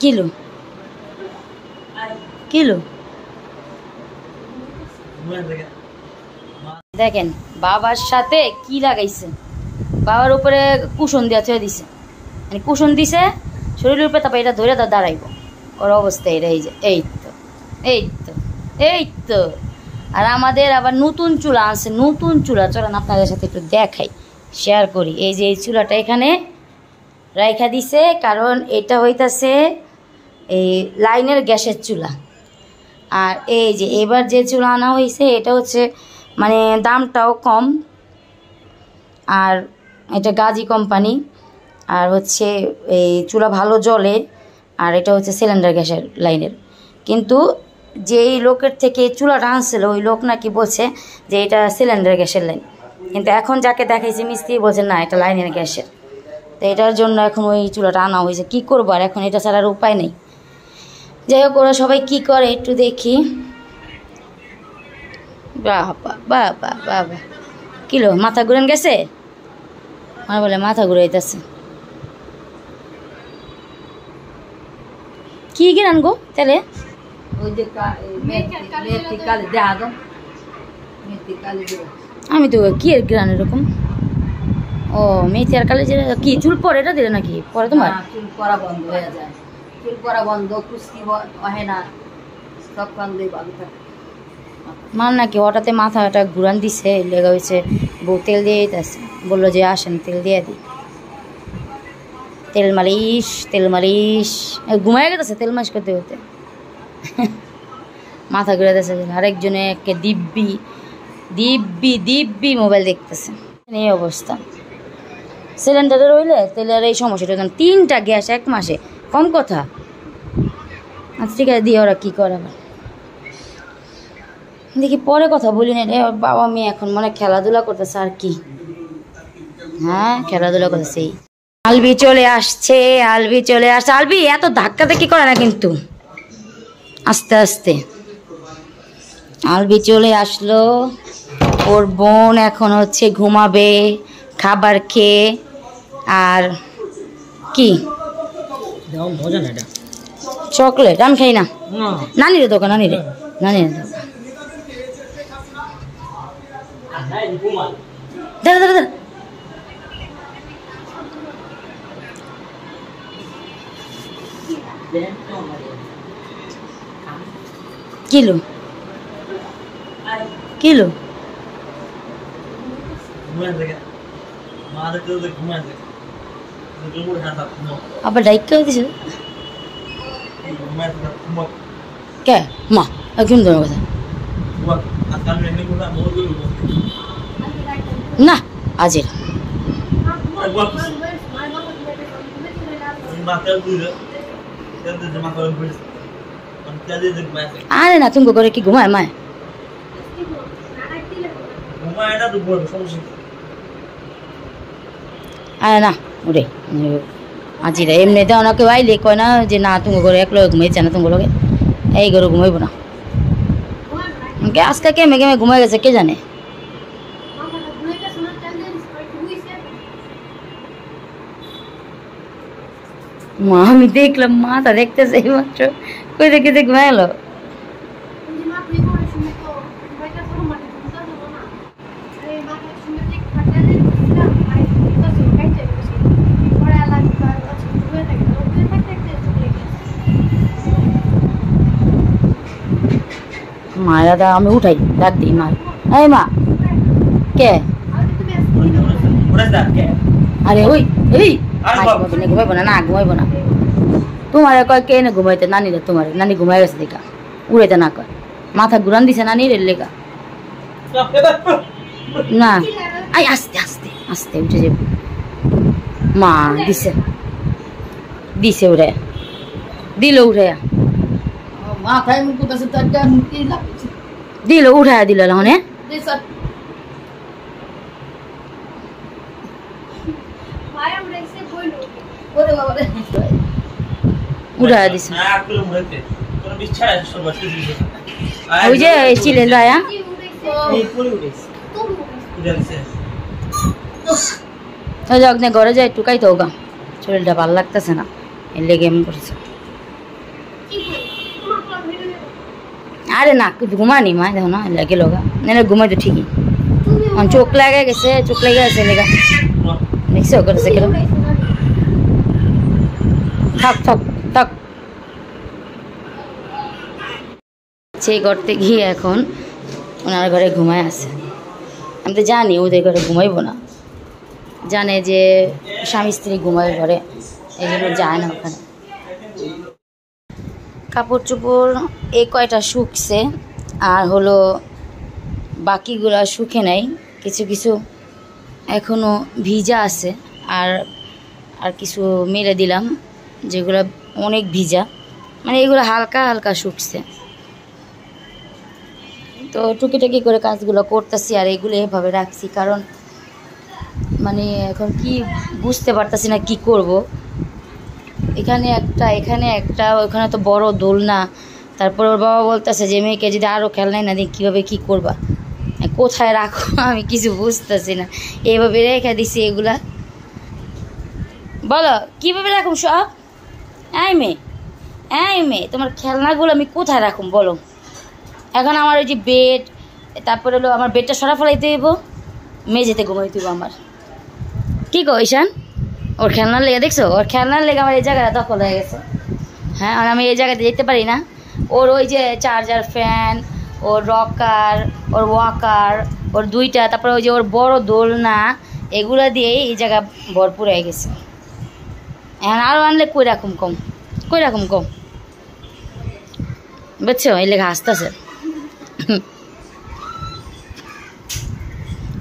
Kilo kilo দেখেন বাবার সাথে কি লাগাইছে, বাবার উপরে কুশন দিয়া চলে দিছে, মানে কুশন দিছে শরীরের উপরে, তারপর এটা ধরে দাঁড়াইব। ওর অবস্থা এটা, এই যে এই তো এই তো এই তো। আর আমাদের আবার নতুন চুলা আছে, নতুন চুলা, চলেন আপনাদের সাথে একটু দেখাই, শেয়ার করি। এই যে এই চুলাটা এখানে রাইখা দিছে, কারণ এটা হইতাছে এই লাইনের গ্যাসের চুলা। আর এই যে এবার যে চুলা আনা হয়েছে এটা হচ্ছে মানে দামটাও কম, আর এটা গাজী কোম্পানি, আর হচ্ছে এই চুলা ভালো জ্বলে, আর এটা হচ্ছে সিলিন্ডার গ্যাসের লাইনের। কিন্তু যেই লোকের থেকে চুলাটা আনছিল ওই লোক নাকি বলছে যে এটা সিলিন্ডার গ্যাসের লাইন, কিন্তু এখন যাকে দেখাইছে মিস্ত্রি বলছে না এটা লাইনের গ্যাসের। তো এটার জন্য এখন ওই চুলাটা আনা হয়েছে। কী করবো আর, এখন এটা ছাড়ার উপায় নেই। যাই হোক, ওরা সবাই কী করে একটু দেখি। বাবা বাবা বাবা, কিলো মাথা ঘুরেন গেছে, আমার বলে মাথা ঘুরাইতেছে। কি গিরান গো তাহলে? আমি তো কি এর গ্রান এরকম। ও মেথি আর কালে জিরা কি চুল পরে এটা দিলে নাকি পরে? তোমার চুল পরা বন্ধ হয়ে যায়, চুল পরা বন্ধ, কুস্তি হয় না, সব বন্ধই ভালো থাকে। মান নাকি হঠাৎ মাথাটা ঘুরান দিছে, লেগা হয়েছে। বউ তেল দিয়ে দিতেছে, বললো যে আসেন তেল দিয়ে দিই। তেল মালিশ তেল মালিশ, ঘুমাই গেছে তেল মালিশ করতে করতে, মাথা ঘুরে দিতেছে। আরেকজনে একে দিব্যি দিব্যি দিব্যি মোবাইল দেখতেছে। এই অবস্থা সিলিন্ডারে রইলে তেলের এই সমস্যাটা। 3টা গ্যাস 1 মাসে, কম কথা। আচ্ছা ঠিক আছে, দিয়ে ওরা কী করে আবার দেখি, পরে কথা বলি না রে। বাবা মেয়ে এখন মনে খেলাধুলা করতেছে আর কি। হ্যাঁ খেলাধুলা করতেছে। আলবি চলে আসছে, আলবি চলে আসছে। আলবি এত ধাক্কা দেখি করে না কিন্তু, আস্তে আস্তে। আলবি চলে আসলো, ওর বোন এখন হচ্ছে ঘুমাবে খাবার খেয়ে। আর কি চকলেট আমি খাই না, নানির দোকান, নানির নানির দোকান। দাঁড়া দাঁড়া দাঁড়া, কিলো কিলো আবার ডাইক করে দিছে কে মা একদম তোমার কথা না আজের আরে না তুমি করে কি ঘুমায় মায় আরে না ওরে আজিরা এমনি দেওয়া না কেউ আইলে কয় না যে না তুমি করে একলো ঘুমাইছে না তোমার লোকে এই ঘরে ঘুমাইব না আজকে কেমে কেমে ঘুমাই গেছে কে জানে মা আমি দেখলাম মাথা দেখতেছে মাত্র কই দেখে দেখ ঘুমাইলো মায়া দা আমি উঠাই ডাক দিই মা এই মা কে আরে ওই এই ঘুমাইবো না না ঘুমাইবো না তোমার কয় কে না ঘুমাইতে নানি রে তোমার নানি ঘুমাই গেছে দেখা উড়াইতে না কয় মাথা ঘুরান দিছে নানি রে লেগা না আই আস্তে আস্তে আস্তে উঠে যাব মা দিছে দিছে উড়ে দিল উঠে মাথায় মুখ কাছে তারটা মুখি লাগছে দিল উঠায় দিল হনে দিছার মায়া উড়াইছে কইলো ওরে বাবা রে উঠায় দিছে না আকলে মুড়াইতে কোন বিচ্ছা সব বসে দিছে ওই যে চিলে লায়া এই পুরি উড়াইছে উড়াইছে তো যাক না ঘরে যাই টুকাই তো গা শরীরটা ভালো লাগতেছে না এর লেগে এমন করছে আরে না ঘুমানি মা দেখো না লাগে লগা না ঘুমাই তো ঠিকই চোখ লাগে গেছে চোখ লেগে গেছে লেগা দেখছো করেছে কেন থাক থাক থাক সেই করতে গিয়ে এখন ওনার ঘরে ঘুমায় আছে আমি তো জানি ওদের ঘরে ঘুমাইবো না জানে যে স্বামী স্ত্রী ঘুমায় ঘরে এই জন্য যায় না ওখানে কাপড় চোপড় এই কয়টা শুকছে আর হলো বাকিগুলা শুকে নাই কিছু কিছু এখনও ভিজা আছে আর আর কিছু মেরে দিলাম যেগুলো অনেক ভিজা মানে এগুলো হালকা হালকা শুকছে তো টুকিটাকি করে কাজগুলো করতেছি আর এগুলো এভাবে রাখছি কারণ মানে এখন কি বুঝতে পারতাছি না কি করব এখানে একটা ওখানে তো বড় দোলনা তারপর ওর বাবা বলতেছে যে মেয়েকে যদি আরও খেলনাই না দিই কীভাবে কী করবা কোথায় রাখো আমি কিছু বুঝতেছি না এইভাবে রেখে দিছি এগুলা বলো কীভাবে রাখুম সব এই মেয়ে তোমার খেলনাগুলো আমি কোথায় রাখুম বলো এখন আমার ওই যে বেড তারপরে হলো আমার বেডটা সরা ফেলাইতে হইব মেঝেতে ঘুমাইতে হইব আমার কী কো ঈশান ওর খেলনার লেগে দেখছো ওর খেলনার লেগে আমার এই জায়গাটা দখল হয়ে গেছে হ্যাঁ আর আমি এই জায়গাতে যেতে পারি না ওর ওই যে চার্জার ফ্যান ওর রকার ওর ওয়াকার ওর দুইটা তারপরে ওই যে ওর বড় দোলনা এগুলো দিয়েই এই জায়গা ভরপুর হয়ে গেছে এখন আরও আনলে কই রকম কম বুঝছো এই লেগে হাসতেছে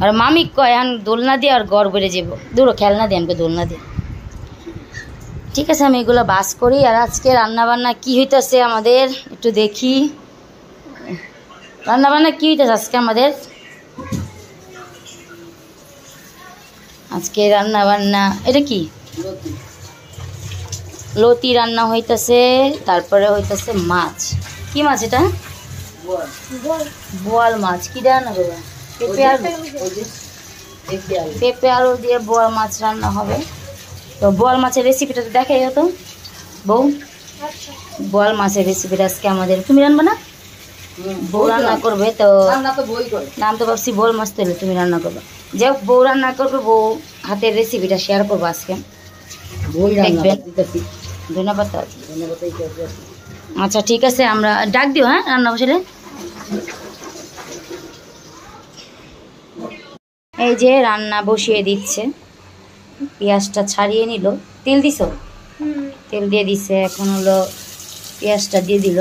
আর মামি কয় এখন দোলনা দিয়ে আর ঘর বেড়ে যাবো দুটো খেলনা দিয়ে আমাকে দোলনা দিয়ে ঠিক আছে আমি এগুলো বাস করি আর আজকে রান্নাবান্না কি হইতেছে আমাদের একটু দেখি রান্নাবান্না কি হইতেছে আজকে রান্নাবান্না এটা কি লতি রান্না হইতেছে তারপরে হইতেছে মাছ কি মাছ এটা বোয়াল মাছ কি রান্না করবে পেঁপে আলু দিয়ে বোয়াল মাছ রান্না হবে তো বোয়াল মাছের রেসিপিটা তো দেখাই হতো বউ বোয়াল মাছের রেসিপিটা আজকে আমাদের তুমি রান্না না বউ রান্না করবে তো নাম তো ভাবছি বোয়াল মাছ তেলে তুমি রান্না করবে যাই হোক বউ রান্না করবে বউ হাতের রেসিপিটা শেয়ার করবো আজকে দেখবেন ধন্যবাদ আচ্ছা ঠিক আছে আমরা ডাক দিও হ্যাঁ রান্না বসে এই যে রান্না বসিয়ে দিচ্ছে পেঁয়াজটা ছাড়িয়ে নিল তেল দিছ তেল দিয়ে দিছে এখন হলো পেঁয়াজটা দিয়ে দিল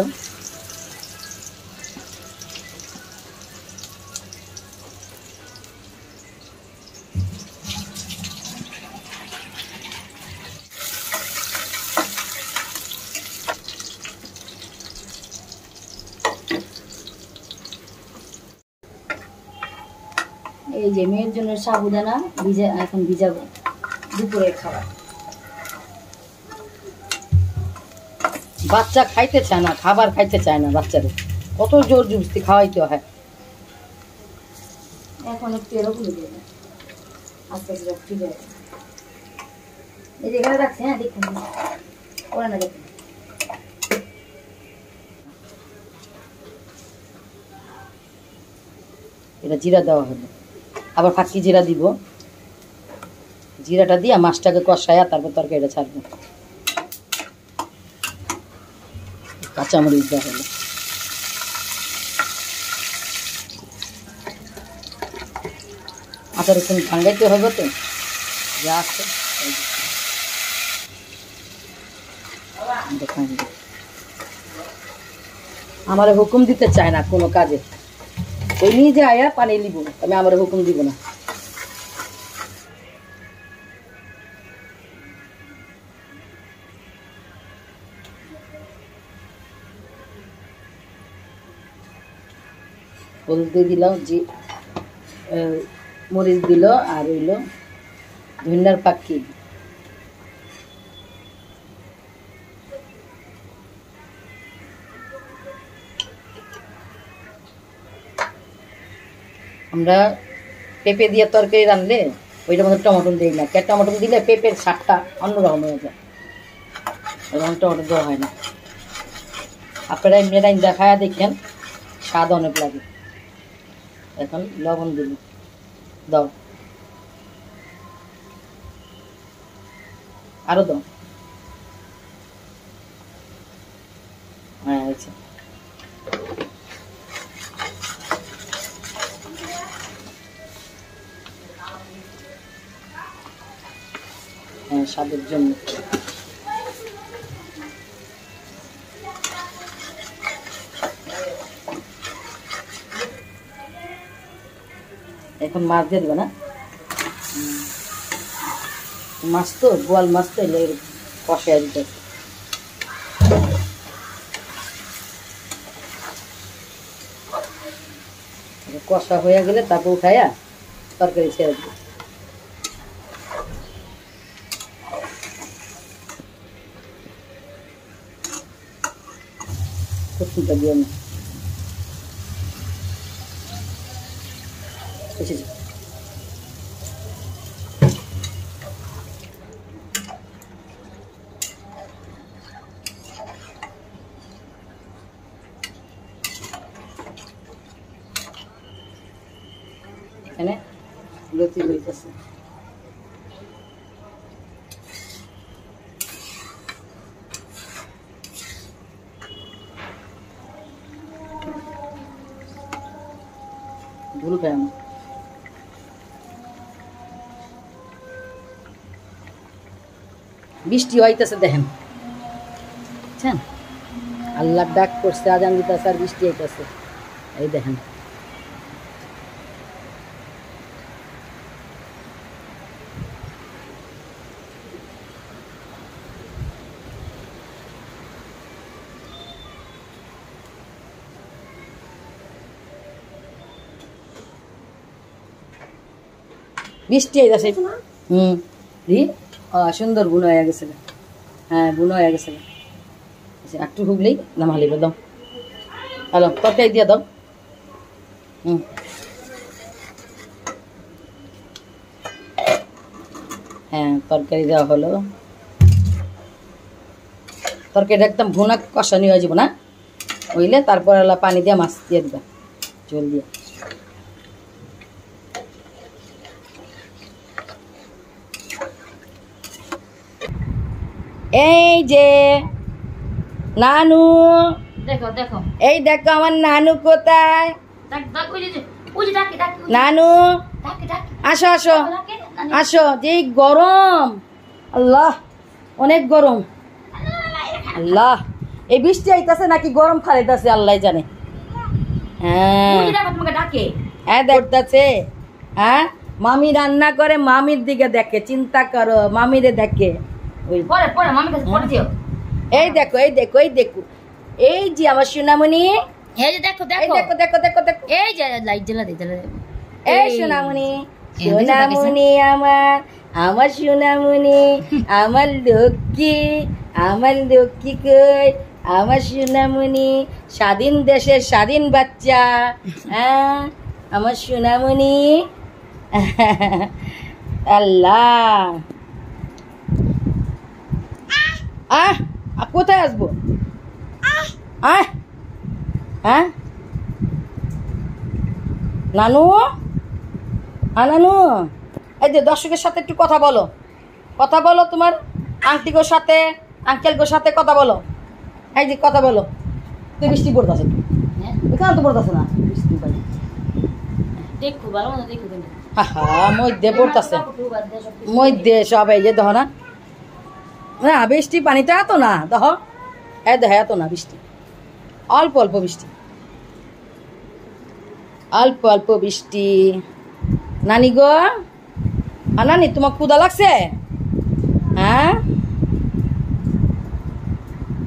এই যে মেয়ের জন্য সাবুদানা এখন ভিজাবো দুপুরের খাবার বাচ্চা খাইতে চায় না খাবার খাইতে চায় না বাচ্চাদের কত জোর জবরদস্তি খাওয়াইতে হয় এখন একটু এরকম দিয়ে দেয় আস্তে আস্তে ঠিক আছে এই যে এখানে রাখছি হ্যাঁ দেখুন ওরা না দেখুন এটা জিরা দেওয়া হলো আবার ফাঁকি জিরা দিব জিরাটা দিয়ে মাছটাকে কষায়া তারপর তরকারিটা ছাড়বো কাঁচামরিচ দেওয়া হলো আচার একটু ভাঙাইতে হবে তো যা আছে আমার হুকুম দিতে চায় না কোনো কাজে ওই নিয়ে যে আয়া পানি নিব আমি আমার হুকুম দিব না হলুদ দিয়ে দিলাম যে মরিচ দিল আর হইল ধনিয়ার পাখি আমরা পেঁপে দিয়ে তরকারি রানলে ওইটার মধ্যে টমেটো দিই না কে টমেটো দিলে পেঁপের স্বাদটা অন্যরকম হয়ে যায় এবং টমেটো দেওয়া হয় না আপনারা এমনি দেখায়া দেখেন স্বাদ অনেক লাগে। এখন লবণ দিল, দাও, আরো দাও। হ্যাঁ আচ্ছা, হ্যাঁ স্বাদের জন্য। এখন মাছ দিয়ে দিবে না, মাছ তো বোয়াল মাছ তো এলে কষায় দিতে। কষা হয়ে গেলে তারপর উঠাইয়া তরকারি ছেড়ে দিবে। কুসুমটা দিও না, বুঝেছি। এখানে লতি হইতেছে। ভুল কেন? বৃষ্টি হইতেছে দেখেন, বুঝছেন? আল্লাহর ডাক করছে, আজান দিতেছে আর বৃষ্টি হইতেছে, এই দেখেন। বৃষ্টি হইতেছে। সুন্দর বুনো হয়ে গেছে। হ্যাঁ বুনো হয়ে গেছে। একটু হুবলেই নামালিব, দাও। হ্যালো, তরকারি দিয়ে দাও। হ্যাঁ তরকারি দেওয়া হলো। তরকারিটা একদম ভুনা কষানি হয়ে যাব না, হইলে তারপর পানি দিয়ে মাছ দিয়ে দিবা, জল দিয়ে। এই যে নানু, দেখো দেখো, এই দেখো আমার নানু কোথায়? নানু আসো আসো আসো, যে গরম, আল্লাহ অনেক গরম। আল্লাহ, এই বৃষ্টি আইতাছে নাকি গরম খাইতেছে আল্লাহ জানে। হ্যাঁ দেখতেছে। হ্যাঁ মামি রান্না করে, মামির দিকে দেখে, চিন্তা করো, মামিরে দেখে। এই দেখো এই দেখো এই দেখো, এই যে আমার সোনামণি, এই যে দেখো দেখো দেখো দেখো দেখো দেখো, এই যে লাইট জ্বালা দে জ্বালা দে। এই সোনামণি, সোনামণি আমার, আমার সোনামণি, আমার লক্ষ্মী, আমার লক্ষ্মী কই আমার সোনামণি, স্বাধীন দেশের স্বাধীন বাচ্চা। হ্যাঁ আমার সোনামণি। আল্লাহ, কোথায় আসবো? হ্যাঁ নানু, নানু, এই যে দর্শকের সাথে একটু কথা বলো, কথা বলো, তোমার আন্টিগোর সাথে, আঙ্কেলগোর সাথে কথা বলো। এই যে কথা বলো। তুই বৃষ্টি পড়তেছে, এখানে তো পড়তেছে না বৃষ্টি, দেখো ভালো মতো দেখো কিন্তু। মধ্যে পড়তেছে, মধ্যে সব এই যে দেখ না, না বৃষ্টি পানিটা এত না, দেখ দেখ এত না বৃষ্টি, অল্প অল্প বৃষ্টি, অল্প অল্প বৃষ্টি। নানি গো, নানি তোমার ক্ষুধা লাগছে? হ্যাঁ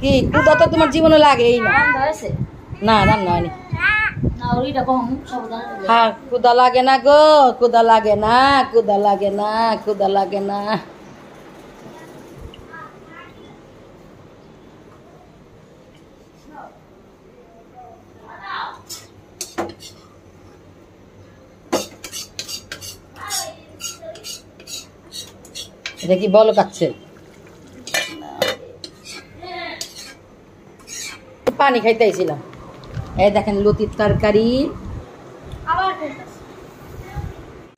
কি ক্ষুধা তো তোমার জীবনে লাগেই না। না রান্না হয়নি। হ্যাঁ ক্ষুধা লাগে না গো, ক্ষুধা লাগে না, ক্ষুধা লাগে না, ক্ষুধা লাগে না। এটা কি বলো কাচ্ছে? পানি খাইতে আইছিলাম, এই দেখেন লতির তরকারি।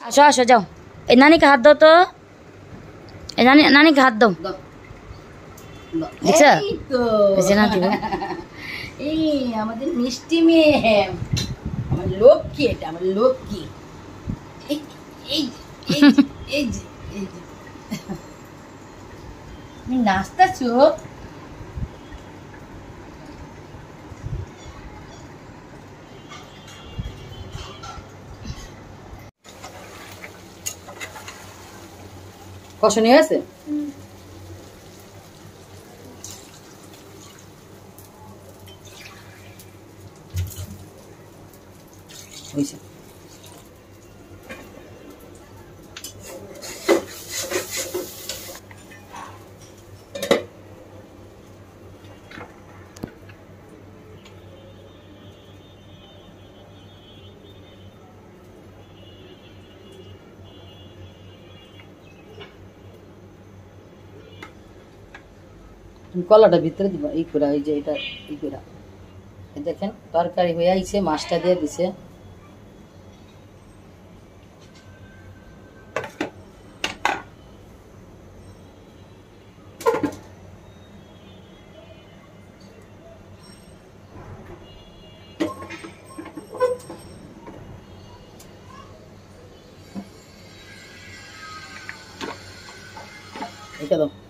আসো আসো যাও, এই নানিকে হাত দাও তো, এই নানিকে হাত দাও। দাও, দাও। দেখছো? এই তো বুঝছে না তুমি? এই আমাদের মিষ্টি মেয়ে, আমার লক্ষ্মী, এটা আমার লক্ষ্মী। এই এই এই এই যে, এই যে তুমি নাচতেছো। কষানি হয়েছে? হয়েছে। তুমি কলাটা ভিতরে দিবা, এই করে, এই যে এটা, এই করে। এই দেখেন তরকারি হয়ে আইছে, মাছটা দিয়ে দিছে। এটা দাও।